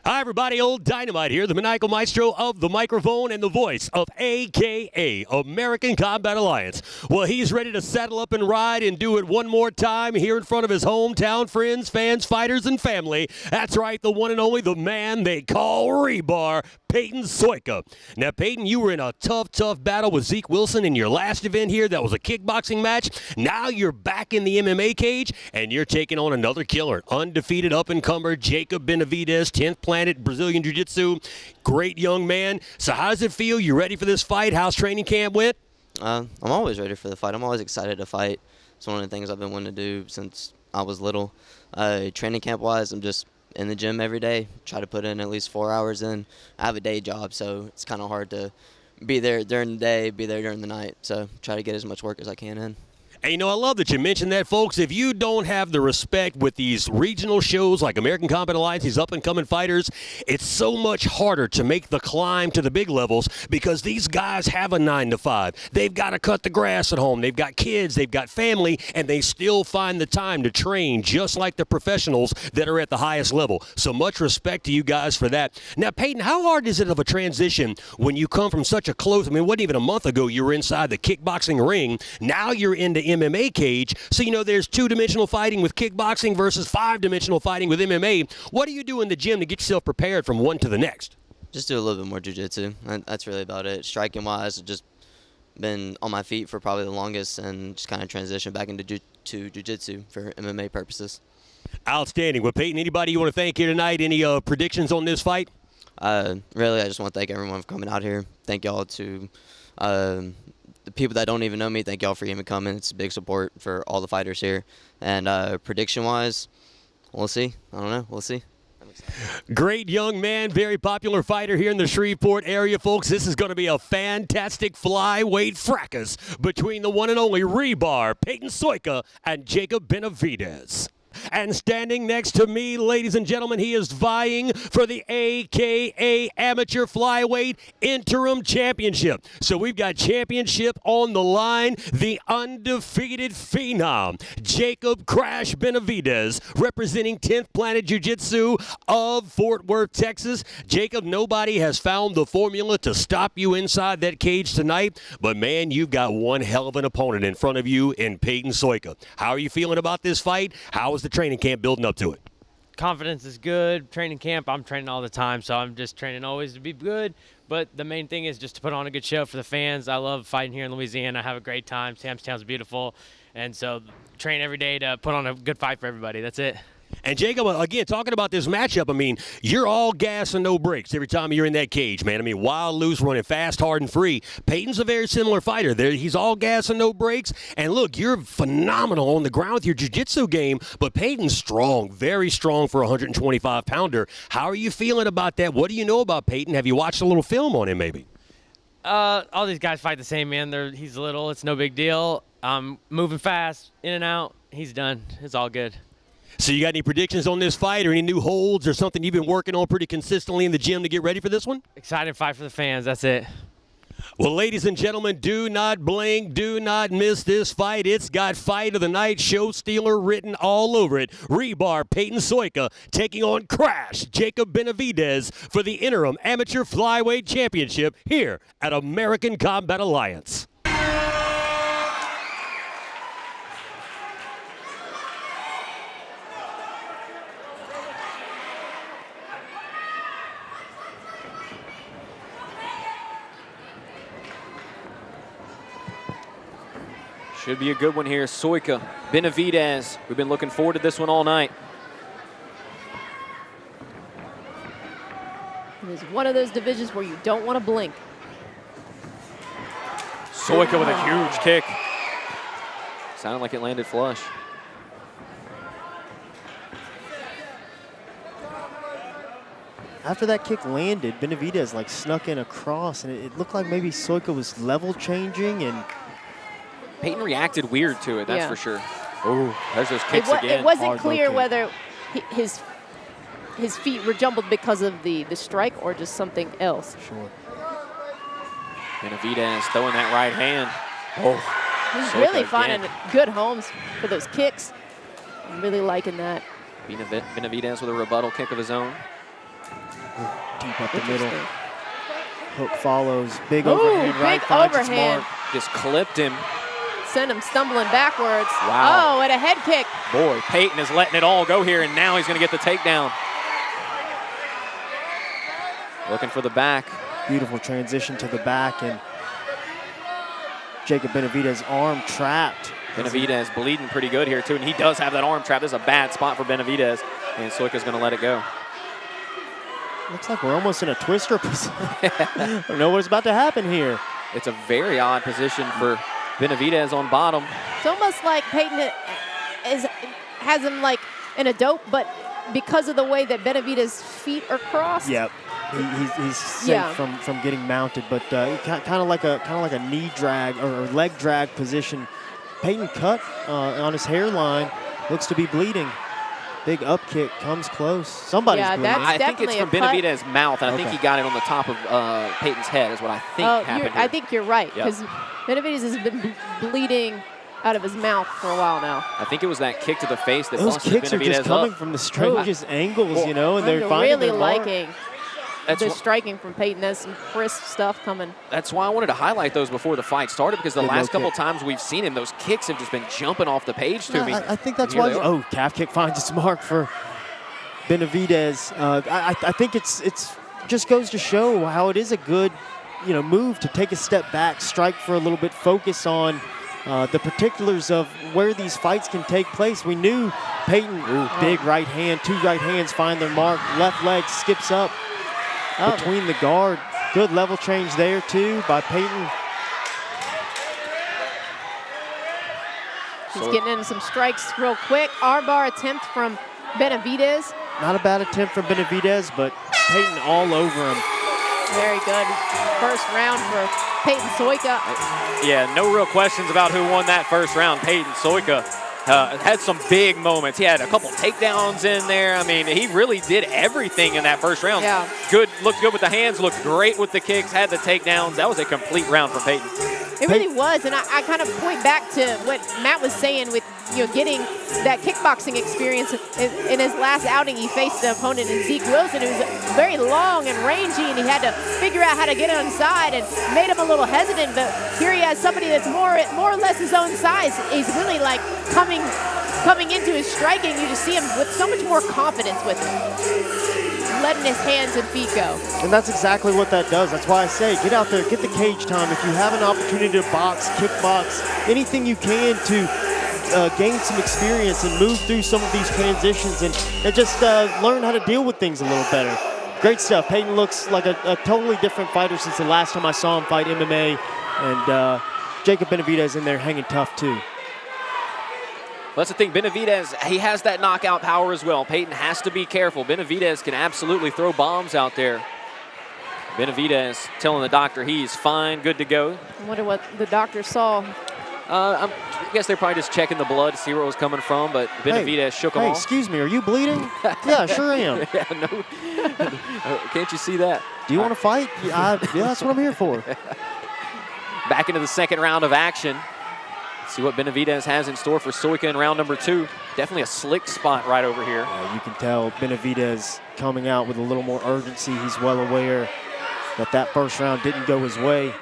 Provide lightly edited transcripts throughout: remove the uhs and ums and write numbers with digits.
Hi, everybody. Old Dynamite here, the maniacal maestro of the microphone and the voice of AKA American Combat Alliance. Well, he's ready to saddle up and ride and do it one more time here in front of his hometown friends, fans, fighters, and family. That's right, the one and only, the man they call Rebar, Peyton Sojka. Now, Peyton, you were in a tough battle with Zeke Wilson in your last event here. That was a kickboxing match. Now you're back in the MMA cage, and you're taking on another killer, undefeated up-and-comer Jacob Benavides, 10th Planet Brazilian Jiu-Jitsu. Great young man. So how does it feel? You ready for this fight? How's training camp went? I'm always ready for the fight. I'm always excited to fight. It's one of the things I've been wanting to do since I was little. Training camp-wise, I'm just in the gym every day, try to put in at least 4 hours in. I have a day job, so it's kind of hard to be there during the day, be there during the night. So try to get as much work as I can in. And, you know, I love that you mentioned that, folks. If you don't have the respect with these regional shows like American Combat Alliance, these up-and-coming fighters, it's so much harder to make the climb to the big levels because these guys have a 9-to-5. They've got to cut the grass at home. They've got kids. They've got family, and they still find the time to train just like the professionals that are at the highest level. So much respect to you guys for that. Now, Peyton, how hard is it of a transition when you come from such a close, I mean, it wasn't even a month ago you were inside the kickboxing ring. Now you're into MMA cage. So, you know, there's two-dimensional fighting with kickboxing versus five-dimensional fighting with MMA. What do you do in the gym to get yourself prepared from one to the next? Just do a little bit more jiu-jitsu. That's really about it. Striking-wise, I've just been on my feet for probably the longest and just kind of transition back into jiu-jitsu for MMA purposes. Outstanding. Well, Peyton, anybody you want to thank here tonight? Any predictions on this fight? Really, I just want to thank everyone for coming out here. Thank y'all to the people that don't even know me, thank y'all for even coming. It's a big support for all the fighters here. And prediction-wise, we'll see. I don't know. We'll see. Great young man, very popular fighter here in the Shreveport area, folks. This is going to be a fantastic flyweight fracas between the one and only Rebar, Peyton Sojka, and Jacob Benavides. And standing next to me, ladies and gentlemen, he is vying for the AKA Amateur Flyweight Interim Championship. So we've got championship on the line. The undefeated phenom, Jacob Crash Benavides, representing 10th Planet Jiu-Jitsu of Fort Worth, Texas. Jacob, nobody has found the formula to stop you inside that cage tonight. But, man, you've got one hell of an opponent in front of you in Peyton Sojka. How are you feeling about this fight? How is the training camp building up to it? Confidence is good. Training camp, I'm training all the time, so I'm just training always to be good. But the main thing is just to put on a good show for the fans. I love fighting here in Louisiana. I have a great time. Samstown's beautiful. And so train every day to put on a good fight for everybody. That's it. And Jacob, again, talking about this matchup, I mean, you're all gas and no brakes every time you're in that cage, man. I mean, wild, loose, running fast, hard, and free. Peyton's a very similar fighter. He's all gas and no brakes. And look, you're phenomenal on the ground with your jiu-jitsu game, but Peyton's strong, very strong for a 125-pounder. How are you feeling about that? What do you know about Peyton? Have you watched a little film on him, maybe? All these guys fight the same, man. He's little. It's no big deal. Moving fast, in and out. He's done. It's all good. So you got any predictions on this fight or any new holds or something you've been working on pretty consistently in the gym to get ready for this one? Excited fight for the fans. That's it. Well, ladies and gentlemen, do not blink, do not miss this fight. It's got Fight of the Night Show Stealer written all over it. Rebar Peyton Sojka taking on Crash Jacob Benavides for the Interim Amateur Flyweight Championship here at American Combat Alliance. Should be a good one here. Sojka, Benavides. We've been looking forward to this one all night. It is one of those divisions where you don't want to blink. Sojka with a huge kick. Sounded like it landed flush. After that kick landed, Benavides like snuck in across, and it looked like maybe Sojka was level changing, and Peyton reacted weird to it, that's for sure. Oh, there's those kicks again. It wasn't clear whether his feet were jumbled because of the strike or just something else. Sure. Benavides throwing that right hand. Oh, he's really finding good homes for those kicks. I'm really liking that. Benavides with a rebuttal kick of his own. Deep up the middle. Interesting. Hook follows. Big Ooh, overhand right. big Finds its overhand. mark. Just clipped him. Send him stumbling backwards. Wow. Oh, and a head kick. Boy, Peyton is letting it all go here, and now he's going to get the takedown. Looking for the back. Beautiful transition to the back, and Jacob Benavides' arm trapped. Benavides bleeding pretty good here, too, and he does have that arm trap. This is a bad spot for Benavides, and Sojka's going to let it go. Looks like we're almost in a twister position. I don't know what's about to happen here. It's a very odd position for Benavides on bottom. It's almost like Peyton has him like in a dope, but because of the way that Benavides' feet are crossed. Yep. He's safe from getting mounted, but kind of like a knee drag or leg drag position. Peyton cut on his hairline, looks to be bleeding. Big up kick comes close. Somebody's bleeding. I think it's from Benavides' mouth, and I think he got it on the top of Peyton's head is what I think happened here. I think you're right, because Benavides has been bleeding out of his mouth for a while now. I think it was that kick to the face that Those busted kicks Benavides are just coming up. from the strangest angles, you know, and they're I'm finding really their mark. liking the striking from Peyton. There's some crisp stuff coming. That's why I wanted to highlight those before the fight started, because the Good last low couple kick. times we've seen him, those kicks have just been jumping off the page to me. I think that's And why. here they are. Oh, calf kick finds its mark for Benavides. I think it's just goes to show how it is a good, move to take a step back, strike for a little bit, focus on the particulars of where these fights can take place. We knew Peyton, big right hand, two right hands find their mark. Left leg skips up between the guard. Good level change there too by Peyton. He's getting into some strikes real quick. Armbar attempt from Benavides. Not a bad attempt from Benavides, but Peyton all over him. Very good. First round for Peyton Sojka. Yeah, no real questions about who won that first round. Peyton Sojka had some big moments. He had a couple takedowns in there. I mean, he really did everything in that first round. Yeah. Good, looked good with the hands, looked great with the kicks, had the takedowns. That was a complete round for Peyton. It really was, and I kind of point back to what Matt was saying with getting that kickboxing experience. In his last outing, he faced the opponent in Zeke Wilson, who was very long and rangy, and he had to figure out how to get inside, and made him a little hesitant. But here he has somebody that's more or less his own size. He's really like coming into his striking. You just see him with so much more confidence with him, letting his hands and feet go. And that's exactly what that does. That's why I say get out there, get the cage time. If you have an opportunity to box, kickbox, anything you can to gain some experience and move through some of these transitions and just learn how to deal with things a little better. Great stuff. Peyton looks like a totally different fighter since the last time I saw him fight MMA. And Jacob Benavides in there hanging tough too. That's the thing, Benavides, he has that knockout power as well. Peyton has to be careful. Benavides can absolutely throw bombs out there. Benavides telling the doctor he's fine, good to go. I wonder what the doctor saw. I guess they're probably just checking the blood to see where it was coming from, but Benavides shook him Hey, off. excuse me, are you bleeding? Yeah, sure am. Yeah, no. Can't you see that? Do you want to fight? Yeah, that's what I'm here for. Back into the second round of action. See what Benavides has in store for Sojka in round number 2. Definitely a slick spot right over here. You can tell Benavides coming out with a little more urgency. He's well aware that first round didn't go his way.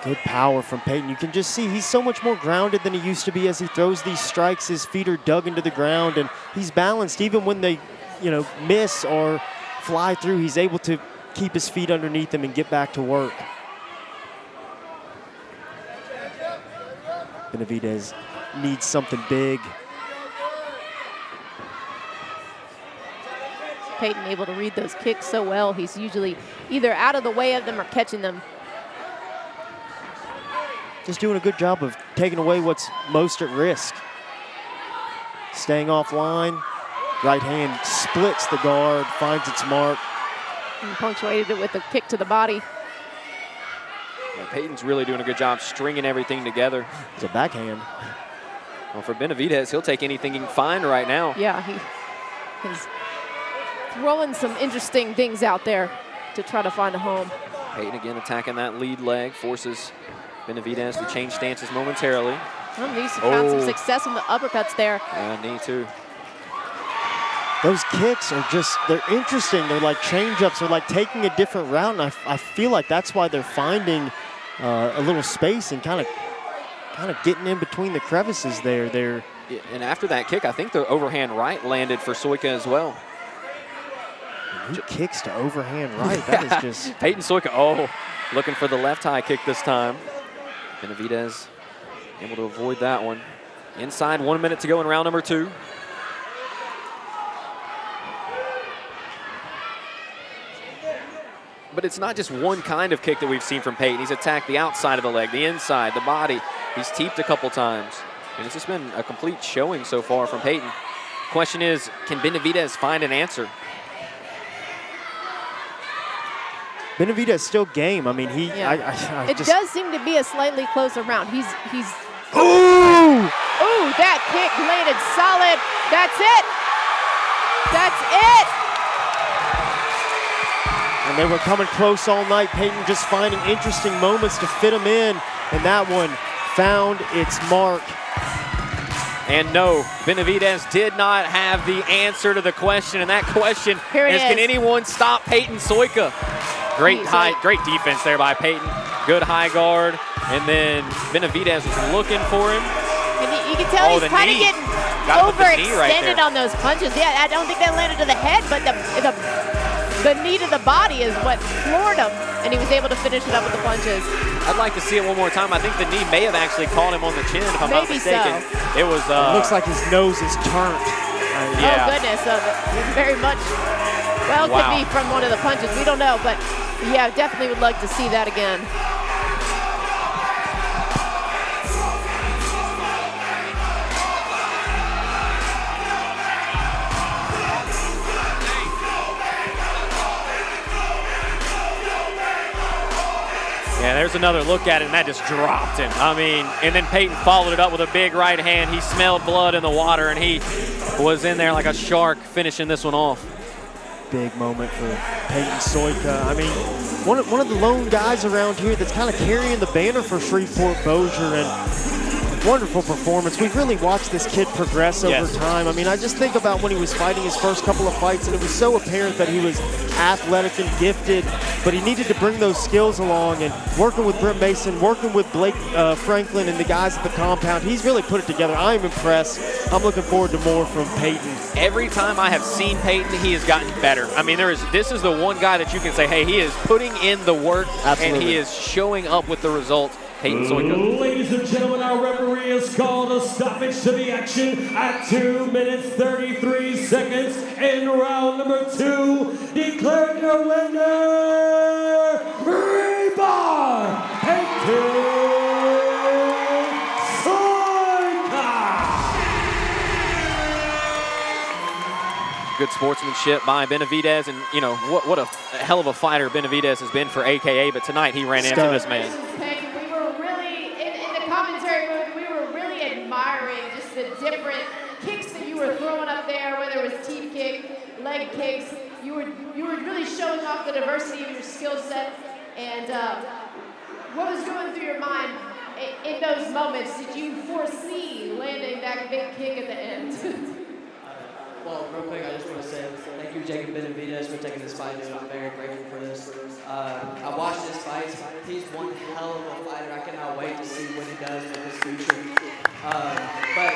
Good power from Peyton. You can just see he's so much more grounded than he used to be as he throws these strikes. His feet are dug into the ground, and he's balanced. Even when they, miss or fly through, he's able to keep his feet underneath him and get back to work. Benavides needs something big. Peyton able to read those kicks so well. He's usually either out of the way of them or catching them. Just doing a good job of taking away what's most at risk. Staying offline. Right hand splits the guard, finds its mark. And punctuated it with a kick to the body. Yeah, Peyton's really doing a good job stringing everything together. It's a backhand. Well, for Benavides, he'll take anything he can find right now. Yeah, he's throwing some interesting things out there to try to find a home. Peyton again attacking that lead leg, forces Benavides to change stances momentarily. He's found some success on the uppercuts there. Yeah, knee too. those kicks are they're interesting. They're like change-ups. They're like taking a different route, and I feel like that's why they're finding a little space and kind of getting in between the crevices there. And after that kick, I think the overhand right landed for Sojka as well. And he kicks to overhand right. That is just... Peyton Sojka, looking for the left high kick this time. Benavides able to avoid that one. Inside, 1 minute to go in round number 2. But it's not just one kind of kick that we've seen from Peyton. He's attacked the outside of the leg, the inside, the body. He's teeped a couple times. And it's just been a complete showing so far from Peyton. Question is, can Benavides find an answer? Benavides still game. I mean, it does seem to be a slightly closer round. He's Ooh! Ooh, that kick landed solid. That's it. That's it. And they were coming close all night. Peyton just finding interesting moments to fit them in. And that one found its mark. And no, Benavides did not have the answer to the question. And that question is, can anyone stop Peyton Sojka? Great defense there by Peyton. Good high guard. And then Benavides was looking for him. And you can tell he's kind of getting overextended on those punches. Yeah, I don't think that landed to the head, but the knee to the body is what floored him, and he was able to finish it up with the punches. I'd like to see it one more time. I think the knee may have actually caught him on the chin, if I'm not mistaken. So. It was. It looks like his nose is turned. Yeah. Oh, goodness. Very much. Well, it could be from one of the punches. We don't know, but yeah, definitely would like to see that again. Yeah, there's another look at it, and that just dropped him. I mean, and then Peyton followed it up with a big right hand. He smelled blood in the water, and he was in there like a shark finishing this one off. Big moment for Peyton Sojka. I mean, one of the lone guys around here that's kind of carrying the banner for Shreveport-Bossier, and wonderful performance. We've really watched this kid progress over time. I mean, I just think about when he was fighting his first couple of fights, and it was so apparent that he was athletic and gifted, but he needed to bring those skills along, and working with Brent Mason, working with Blake Franklin and the guys at the compound, he's really put it together. I'm impressed. I'm looking forward to more from Peyton. Every time I have seen Peyton, he has gotten better. I mean, this is the one guy that you can say, hey, he is putting in the work, and he is showing up with the results. Peyton Sojka. Ladies and gentlemen, our referee has called a stoppage to the action at 2 minutes 33 seconds in round number 2. Declaring your winner, rebar, Peyton Sojka. Good sportsmanship by Benavides, and you know what a hell of a fighter Benavides has been for AKA. But tonight he ran into this man. Different kicks that you were throwing up there, whether it was teep kick, leg kicks, you were really showing off the diversity of your skill set. And what was going through your mind in those moments? Did you foresee landing that big kick at the end? Well, real quick, I just want to say thank you, Jacob Benavides, for taking this fight. I'm very grateful for this. I watched this fight. He's one hell of a fighter. I cannot wait to see what he does in his future. But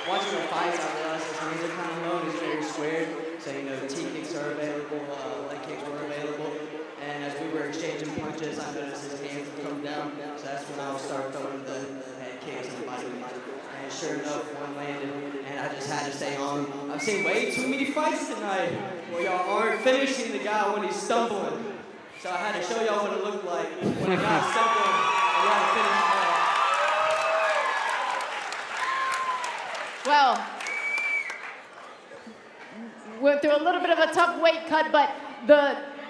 watching the fights, I realized his hands are kind of low and he's very squared. So, you know, T-kicks are available, leg kicks were available. And as we were exchanging punches, I noticed his hands would come down. So that's when I would start throwing the head kicks and the body kicks. And sure enough, one landed, and I just had to stay on. I've seen way too many fights tonight where y'all aren't finishing the guy when he's stumbling. So I had to show y'all what it looked like when a guy's stumbling and you had to finish him off. Well, went through a little bit of a tough weight cut, but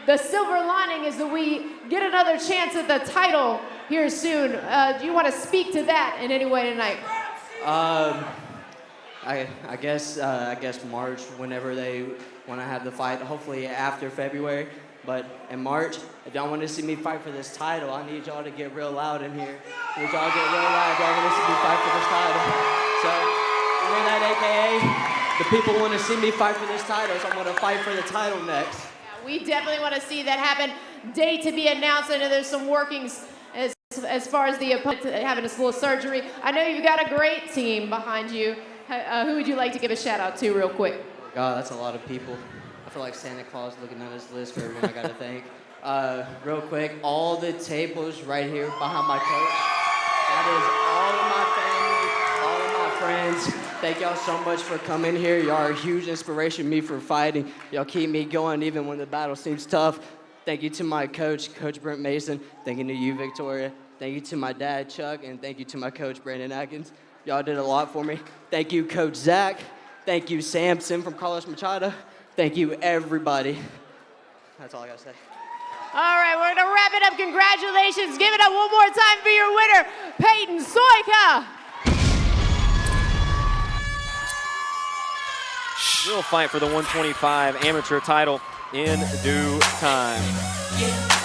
the silver lining is that we get another chance at the title here soon. Do you want to speak to that in any way tonight? I guess March, whenever they want to have the fight, hopefully after February. But in March, if y'all want to see me fight for this title, I need y'all to get real loud in here. I need y'all to get real loud if y'all want to see me fight for this title. So hear that, AKA? The people want to see me fight for this title, so I'm going to fight for the title next. Yeah, we definitely want to see that happen. Date to be announced. I know there's some workings as far as the opponent having a little surgery. I know you've got a great team behind you. Who would you like to give a shout out to real quick? God, that's a lot of people. I feel like Santa Claus looking at his list for everyone I got to thank. Real quick, all the tables right here behind my coach. That is all of my family, all of my friends. Thank y'all so much for coming here. Y'all are a huge inspiration to me for fighting. Y'all keep me going even when the battle seems tough. Thank you to my coach, Coach Brent Mason. Thank you to you, Victoria. Thank you to my dad, Chuck, and thank you to my coach, Brandon Atkins. Y'all did a lot for me. Thank you, Coach Zach. Thank you, Samson from Carlos Machado. Thank you, everybody. That's all I got to say. All right, we're going to wrap it up. Congratulations. Give it up one more time for your winner, Peyton Sojka. We'll fight for the 125 amateur title in due time.